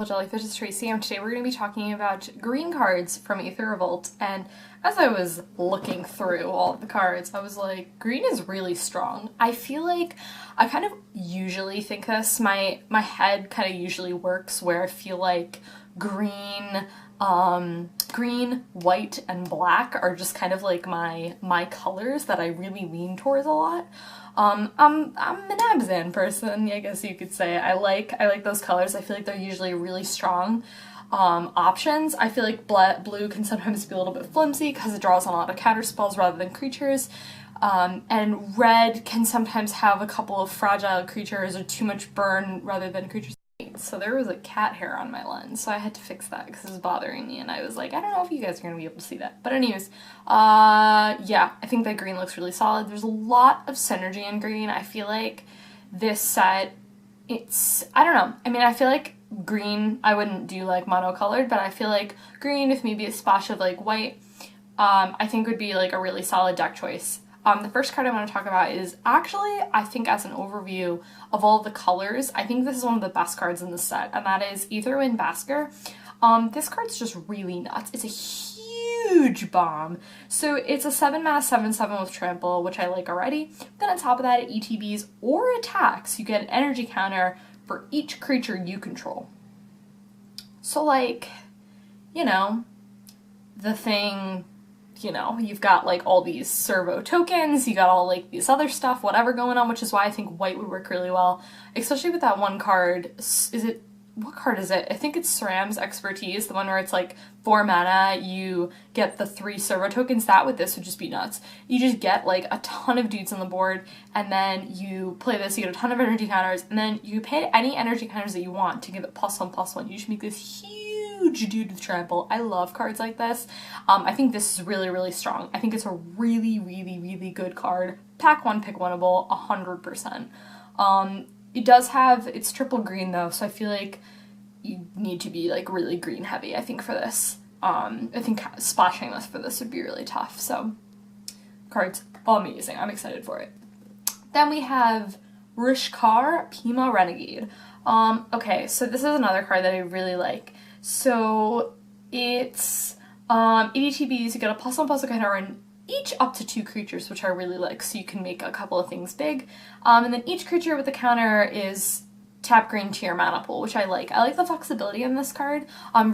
Jellyfish, this is Tracy, and today we're going to be talking about green cards from Aether Revolt. And as I was looking through all of the cards, I was like, green is really strong. I feel like I kind of usually think this, my head kind of usually works where I feel like green, white, and black are just kind of like my colors that I really lean towards a lot. I'm an Abzan person, I guess you could say. I like those colors. I feel like they're usually really strong options. I feel like blue can sometimes be a little bit flimsy because it draws on a lot of counter spells rather than creatures. And red can sometimes have a couple of fragile creatures or too much burn rather than creatures. So there was a cat hair on my lens, so I had to fix that because it was bothering me, and I was like, I don't know if you guys are going to be able to see that. But anyways, yeah, I think that green looks really solid. There's a lot of synergy in green. I feel like this set, I don't know. I mean, I feel like green, I wouldn't do like monocolored, but I feel like green with maybe a splash of like white, I think would be like a really solid deck choice. The first card I want to talk about is actually, I think as an overview of all the colors, I think this is one of the best cards in the set, and that is Aetherwind Basker. This card's just really nuts. It's a huge bomb. So it's a 7-mana 7/7 with trample, which I like already. Then on top of that, at ETBs or attacks, you get an energy counter for each creature you control. So like, you know, the thing... You know, you've got like all these servo tokens, you got all like this other stuff, whatever going on, which is why I think white would work really well, especially with that one card. What card is it? I think it's Sram's Expertise, the one where it's like 4 mana, you get the 3 servo tokens. That with this would just be nuts. You just get like a ton of dudes on the board, and then you play this, you get a ton of energy counters, and then you pay any energy counters that you want to give it +1/+1. You just make this huge dude with trample. I love cards like this. I think this is really, really strong. I think it's a really, really, really good card. Pack one, pick oneable, 100%. It does have, it's triple green though, so I feel like you need to be like really green heavy, I think, for this. I think splashing this for this would be really tough, so card's amazing. I'm excited for it. Then we have Rishkar, Peema Renegade. Okay, so this is another card that I really like. So it's EDTBs, you get a +1/+1 counter on each up to 2 creatures, which I really like, so you can make a couple of things big. And then each creature with the counter is tap green to your mana pool, which I like. I like the flexibility in this card.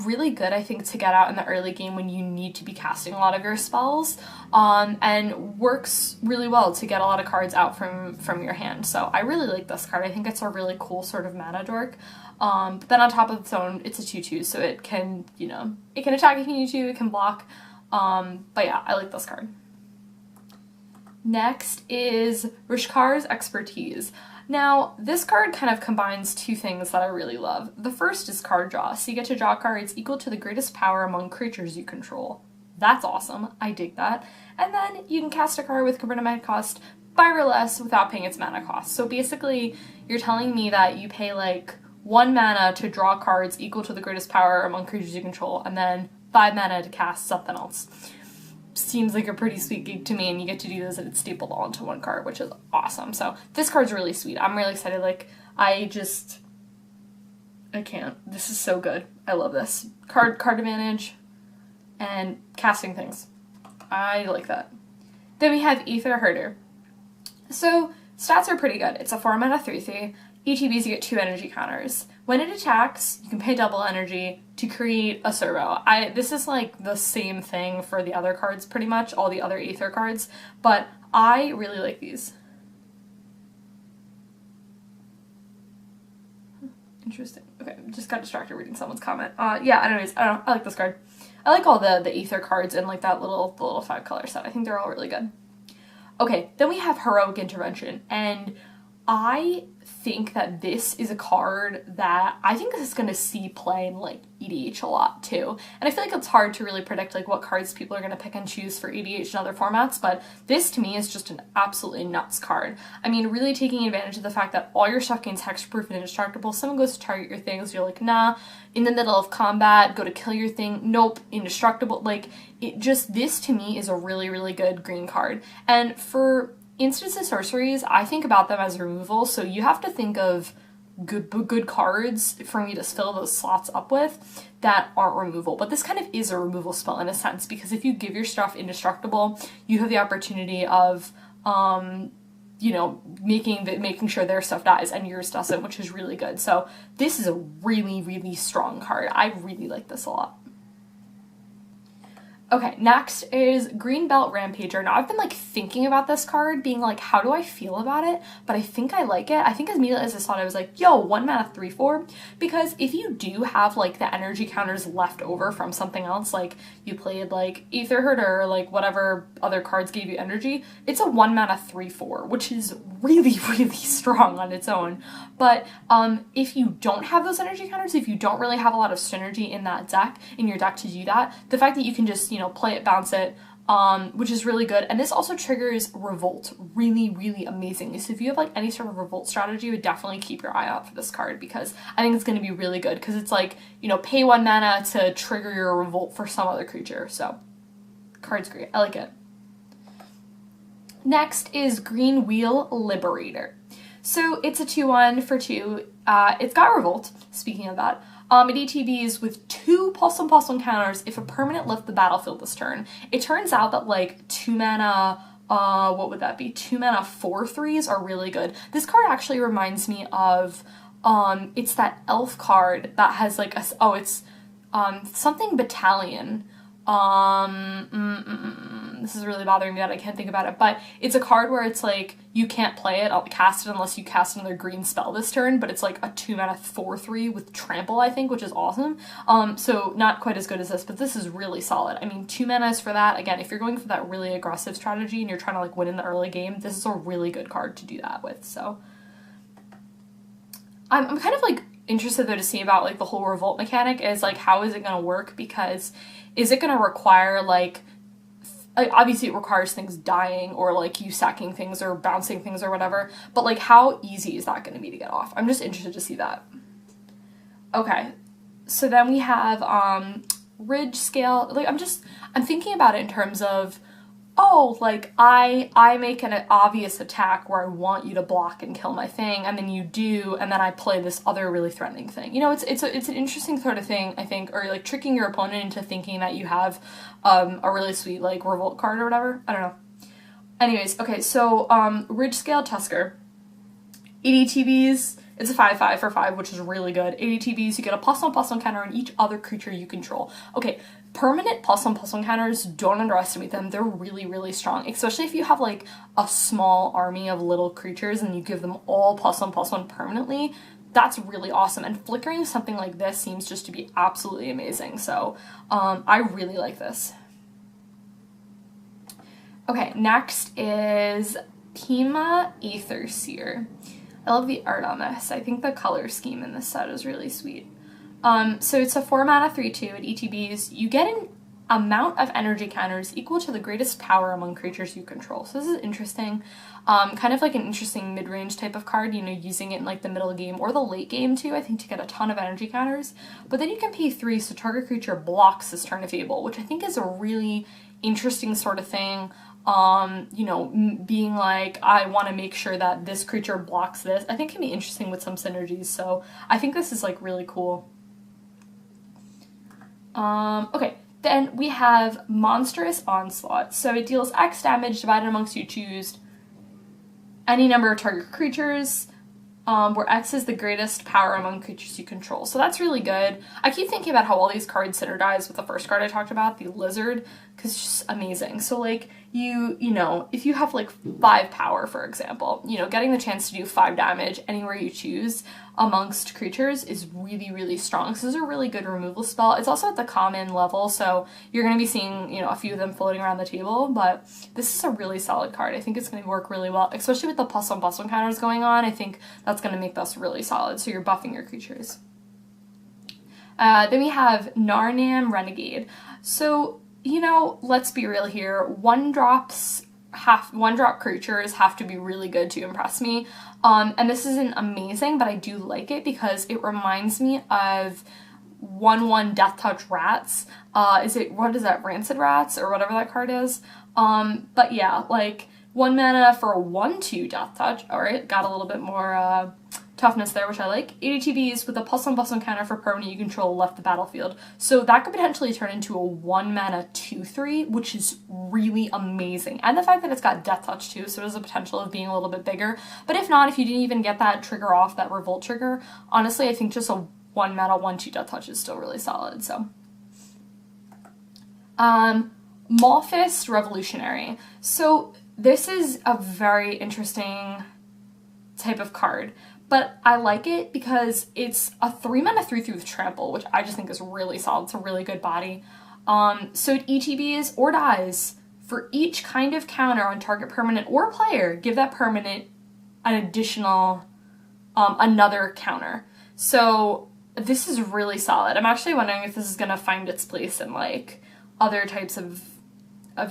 Really good, I think, to get out in the early game when you need to be casting a lot of your spells, and works really well to get a lot of cards out from your hand. So I really like this card. I think it's a really cool sort of mana dork. But then on top of its own, it's a 2/2, so it can, you know, it can attack if you need to, it can block. But yeah, I like this card. Next is Rishkar's Expertise. Now, this card kind of combines 2 things that I really love. The first is card draw, so you get to draw cards equal to the greatest power among creatures you control. That's awesome, I dig that. And then you can cast a card with converted mana cost 5 or less without paying its mana cost. So basically, you're telling me that you pay like 1 mana to draw cards equal to the greatest power among creatures you control, and then 5 mana to cast something else. Seems like a pretty sweet gig to me, and you get to do this and it's stapled all into 1 card, which is awesome. So this card's really sweet. I'm really excited. Like, I can't. This is so good. I love this. Card advantage and casting things. I like that. Then we have Aether Herder. So stats are pretty good. It's a 4 mana 3/3. ETBs, you get 2 energy counters. When it attacks, you can pay double energy to create a servo. This is like the same thing for the other cards pretty much, all the other Aether cards, but I really like these. Interesting. Okay, just got distracted reading someone's comment. Yeah, anyways, I like this card. I like all the Aether cards in like that little 5-color set. I think they're all really good. Okay, then we have Heroic Intervention, and I think that this is a card that I think this is going to see play in like EDH a lot too. And I feel like it's hard to really predict like what cards people are going to pick and choose for EDH and other formats, but this to me is just an absolutely nuts card. I mean, really taking advantage of the fact that all your stuff gains hexproof and indestructible. Someone goes to target your things, you're like, nah. In the middle of combat, go to kill your thing, nope, indestructible. Like, this to me is a really, really good green card. And for instants and sorceries, I think about them as removal, so you have to think of good cards for me to fill those slots up with that aren't removal. But this kind of is a removal spell in a sense, because if you give your stuff indestructible, you have the opportunity of, you know, making sure their stuff dies and yours doesn't, which is really good. So this is a really, really strong card. I really like this a lot. Okay, next is Greenbelt Rampager. Now, I've been, like, thinking about this card, being like, how do I feel about it? But I think I like it. I think as immediately as I saw it, I was like, yo, 1 mana 3/4. Because if you do have, like, the energy counters left over from something else, like, you played, like, Aether Herder, or, like, whatever other cards gave you energy, it's a 1 mana 3/4, which is really, really strong on its own. But if you don't have those energy counters, if you don't really have a lot of synergy in that deck, in your deck to do that, the fact that you can just, you know, play it, bounce it, which is really good. And this also triggers Revolt really, really amazingly. So if you have, like, any sort of Revolt strategy, I would definitely keep your eye out for this card, because I think it's going to be really good, because it's like, you know, pay 1 mana to trigger your Revolt for some other creature. So, card's great. I like it. Next is Greenwheel Liberator. So it's a 2/1 for 2. It's got Revolt, speaking of that. It ETBs with 2 +1/+1 counters if a permanent left the battlefield this turn. It turns out that, like, 2 mana, what would that be? 2 mana 4/3s are really good. This card actually reminds me of, it's that elf card that has, like, it's something battalion. This is really bothering me that I can't think about it, but it's a card where it's like, you can't play it, I'll cast it unless you cast another green spell this turn, but it's like a 2 mana 4/3 with trample, I think, which is awesome. So not quite as good as this, but this is really solid. I mean, 2 mana is for that. Again, if you're going for that really aggressive strategy and you're trying to, like, win in the early game, this is a really good card to do that with. So I'm kind of, like, interested though to see about, like, the whole Revolt mechanic is, like, how is it going to work? Because is it going to require, like, obviously it requires things dying or, like, you sacking things or bouncing things or whatever, but, like, how easy is that going to be to get off? I'm just interested to see that. Okay, so then we have Ridgescale. Like, I'm thinking about it in terms of, oh, like, I make an obvious attack where I want you to block and kill my thing, and then you do, and then I play this other really threatening thing. You know, it's an interesting sort of thing, I think, or, like, tricking your opponent into thinking that you have a really sweet, like, Revolt card or whatever. I don't know. Anyways, okay, so Ridgescale Tusker. 8 ETBs. It's a 5/5 for 5, which is really good. 8 ETBs, you get a +1/+1 counter on each other creature you control. Okay, permanent +1/+1 counters, don't underestimate them. They're really, really strong, especially if you have, like, a small army of little creatures and you give them all +1/+1 permanently. That's really awesome. And flickering something like this seems just to be absolutely amazing. So I really like this. Okay, next is Peema Aether-Seer. I love the art on this. I think the color scheme in this set is really sweet. So it's a 4 mana 3/2 at ETBs. You get an amount of energy counters equal to the greatest power among creatures you control. So this is interesting. Kind of like an interesting mid-range type of card, you know, using it in, like, the middle game or the late game too, I think, to get a ton of energy counters. But then you can pay 3 so target creature blocks this turn if able, which I think is a really interesting sort of thing. You know, being like, I want to make sure that this creature blocks this, I think can be interesting with some synergies, so I think this is, like, really cool. Okay, then we have Monstrous Onslaught. So it deals X damage divided amongst you choose any number of target creatures, where X is the greatest power among creatures you control. So that's really good. I keep thinking about how all these cards synergize with the first card I talked about, the Lizard, because it's just amazing. So, like, you know, if you have, like, 5 power, for example, you know, getting the chance to do 5 damage anywhere you choose amongst creatures is really, really strong. So this is a really good removal spell. It's also at the common level, so you're going to be seeing, you know, a few of them floating around the table, but this is a really solid card. I think it's going to work really well, especially with the +1/+1 counters going on. I think that's going to make this really solid, so you're buffing your creatures. Then we have Narnam Renegade. So, you know, let's be real here. 1-drop creatures have to be really good to impress me. And this isn't amazing, but I do like it because it reminds me of 1/1 Death Touch Rats. What is that, Rancid Rats or whatever that card is? But yeah, like 1 mana for a 1/2 Death Touch. Alright, got a little bit more toughness there, which I like. 80 TBs with a +1/+1 counter for permanent you control left the battlefield. So that could potentially turn into a 1 mana 2/3, which is really amazing. And the fact that it's got Death Touch too, so there's a potential of being a little bit bigger. But if not, if you didn't even get that trigger off, that Revolt trigger, honestly, I think just a 1 mana 1/2 Death Touch is still really solid, so. Maulfist Revolutionary. So this is a very interesting type of card, but I like it because it's a 3 mana 3/3 with trample, which I just think is really solid. It's a really good body. So it ETBs or dies for each kind of counter on target permanent or player. Give that permanent an additional another counter. So this is really solid. I'm actually wondering if this is gonna find its place in like other types of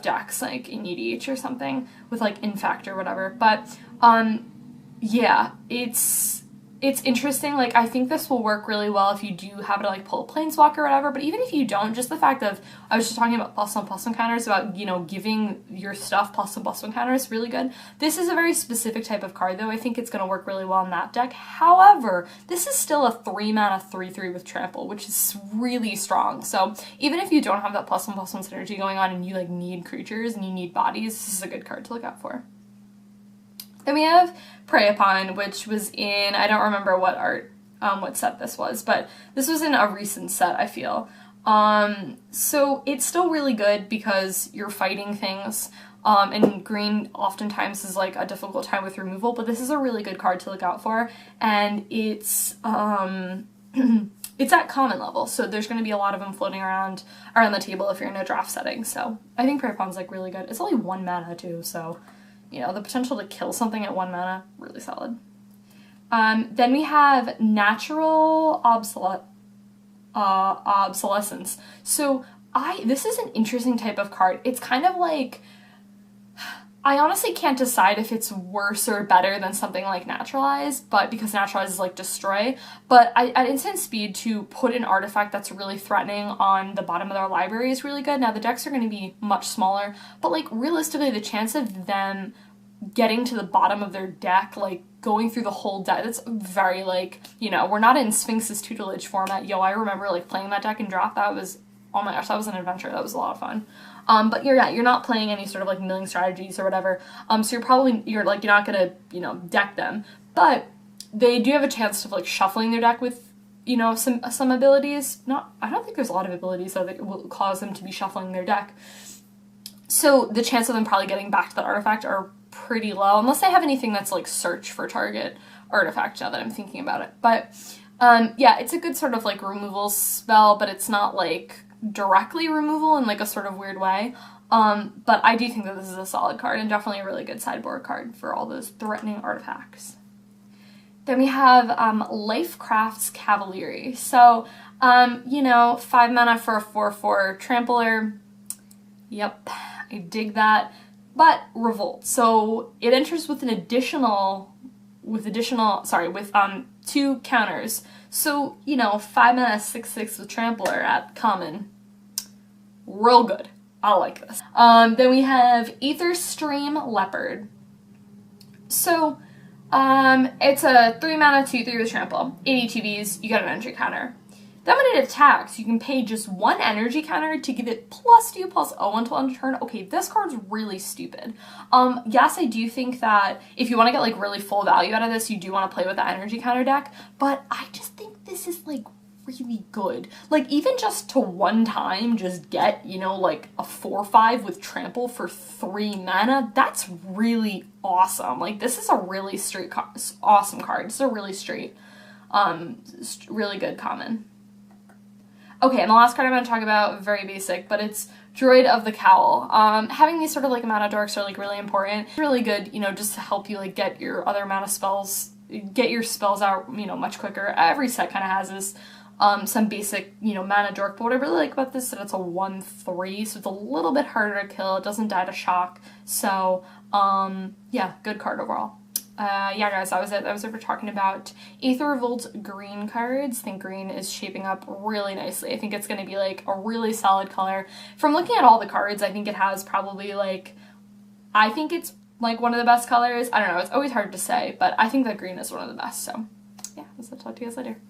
decks, like in EDH or something, with like Infact or whatever. But yeah, it's interesting. Like, I think this will work really well if you do happen to like pull a Planeswalker or whatever, but even if you don't, just the fact of, I was just talking about +1/+1 counters, about, you know, giving your stuff +1/+1 counters is really good. This is a very specific type of card, though. I think it's going to work really well in that deck. However, this is still a 3 mana 3/3 with trample, which is really strong. So even if you don't have that +1/+1 synergy going on and you like need creatures and you need bodies, this is a good card to look out for. Then we have Prey Upon, which was in, I don't remember what what set this was, but this was in a recent set, I feel. So it's still really good because you're fighting things, and green oftentimes is like a difficult time with removal, but this is a really good card to look out for, and it's it's at common level, so there's going to be a lot of them floating around the table if you're in a draft setting, so I think Prey Upon's like really good. It's only 1 mana too, so you know, the potential to kill something at 1 mana, really solid. Then we have Natural Obsolescence. So this is an interesting type of card. It's kind of like, I honestly can't decide if it's worse or better than something like Naturalize, but because Naturalize is like Destroy, but at instant speed to put an artifact that's really threatening on the bottom of their library is really good. Now the decks are going to be much smaller, but like realistically the chance of them getting to the bottom of their deck, like going through the whole deck, that's very like, you know, we're not in Sphinx's tutelage format. Yo, I remember like playing that deck in draft. That was, oh my gosh, that was an adventure. That was a lot of fun. But you're not playing any sort of like milling strategies or whatever. So you're not gonna, you know, deck them. But they do have a chance of like shuffling their deck with, you know, some abilities. I don't think there's a lot of abilities though that will cause them to be shuffling their deck. So the chance of them probably getting back to that artifact are pretty low, unless they have anything that's like search for target artifact, now that I'm thinking about it. But yeah, it's a good sort of like removal spell, but it's not like directly removal in like a sort of weird way. But I do think that this is a solid card and definitely a really good sideboard card for all those threatening artifacts. Then we have Lifecraft Cavalry. So, you know, 5 mana for a 4/4 trampler. Yep, I dig that. But Revolt. So it enters with an additional, with 2 counters. So, you know, 5 mana 6/6 with Trampler at common. Real good. I like this. Then we have Aetherstream Leopard. So, it's a 3 mana 2/3 with Trample. 80 TVs, you get an energy counter. Then when it attacks, you can pay just 1 energy counter to give it +2/+0 until end of turn. Okay, this card's really stupid. Yes, I do think that if you want to get like really full value out of this, you do want to play with the energy counter deck, but I just think this is like really good. Like even just to one time just get, you know, like a 4/5 with trample for 3 mana, that's really awesome. Like this is a really straight awesome card. It's a really straight, really good common. Okay, and the last card I'm going to talk about, very basic, but it's Druid of the Cowl. Having these sort of like mana dorks are like really important. It's really good, you know, just to help you like get your other mana spells, get your spells out, you know, much quicker. Every set kind of has this, some basic, you know, mana dork, but what I really like about this is that it's a 1/3, so it's a little bit harder to kill. It doesn't die to shock, so, yeah, good card overall. Yeah, guys, that was it. That was it for talking about Aether Revolt green cards. I think green is shaping up really nicely. I think it's going to be, like, a really solid color. From looking at all the cards, I think it has probably, like, I think it's, like, one of the best colors. I don't know. It's always hard to say, but I think that green is one of the best, so. So talk to you guys later.